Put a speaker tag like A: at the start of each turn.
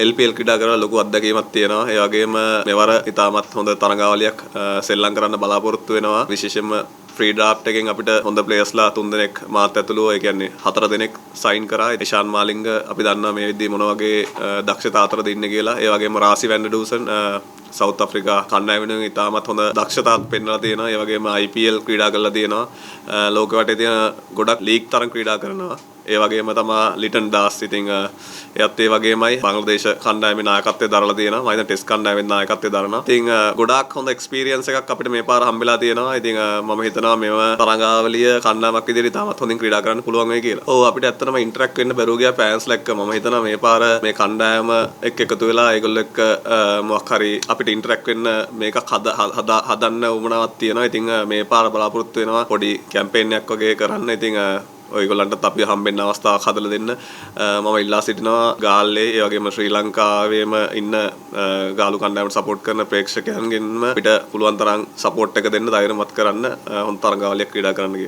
A: LPL ක්‍රීඩා කරලා ලොකු අත්දැකීමක් තියෙනවා. ඒ වගේම මෙවර ඉතාමත් හොඳ තරඟාවලියක් සෙල්ලම් කරන්න බලාපොරොත්තු වෙනවා. විශේෂයෙන්ම ෆ්‍රී ඩ්‍රාෆ්ට් එකෙන් අපිට හොඳ ප්ලේයර්ස්ලා 3 දෙනෙක් මාත් ඇතුළුව ඒ කියන්නේ 4 දෙනෙක් සයින් කරා. ඉෂාන් මාලිංග අපි දන්නවා මේ විදිහේ මොන වගේ දක්ෂතා අතරද ඉන්නේ කියලා. ඒ වගේම රාසි වැන්ඩර් සවුත් අප්‍රිකා කණ්ඩායම වෙනුවෙන් ඉතාමත් හොඳ දක්ෂතාවක් පෙන්වලා තියෙනවා. ඒ වගේම IPL ක්‍රීඩා කරලා තියෙනවා. ලෝක වටේ තියෙන ගොඩක් ලීග් තරම් ක්‍රීඩා කරනවා. ඒ වගේම තමයි ලිටන් දාස් ඉතින් එයත් ඒ වගේමයි බංග්ලාදේශ කණ්ඩායමේ නායකත්වයේ දරලා තියෙනවා. මම හිතන ටෙස්ට් කණ්ඩායමේ නායකත්වයේ දරනවා. ඉතින් ගොඩාක් හොඳ එක්ස්පීරියන්ස් එකක් අපිට මේ පාර හම්බෙලා තියෙනවා. ඉතින් මම හිතනවා මේව තරඟාවලිය කණ්ඩායමක් විදිහට තාමත් හොඳින් ක්‍රීඩා කරන්න පුළුවන් වෙයි කියලා. ඔව් අපිට ඇත්තටම ඉන්ටරැක්ට් වෙන්න බැරුව ගියා ෆෑන්ස්ලා එක්ක. මම හිතනවා මේ පාර මේ කණ්ඩායම එක්ක එකතු වෙලා ඒගොල්ලෝ එක්ක මොකක් හරි අපිට ඉන්ටරැක්ට් වෙන්න මේකක් හදන්න උවමනාවක් තියෙනවා. ඉතින් මේ පාර බලාපොරොත්තු වෙනවා පොඩි කැම්පේන් එකක් වගේ කරන්න. ඉතින් ඔයගොල්ලන්ටත් අපි හම්බෙන්න අවස්ථාවක් හදලා දෙන්න මම ඉල්ලා සිටිනවා ගාල්ලේ ඒ වගේම ශ්‍රී ලංකාවේම ඉන්න ගාලු කණ්ඩායමට සපෝට් කරන ප්‍රේක්ෂකයන්ගෙන්ම අපිට පුළුවන් තරම් සපෝට් එක දෙන්න ධෛර්යමත් කරන්න හොඳ තරඟාවලියක් ක්‍රීඩා කරන්න කියලා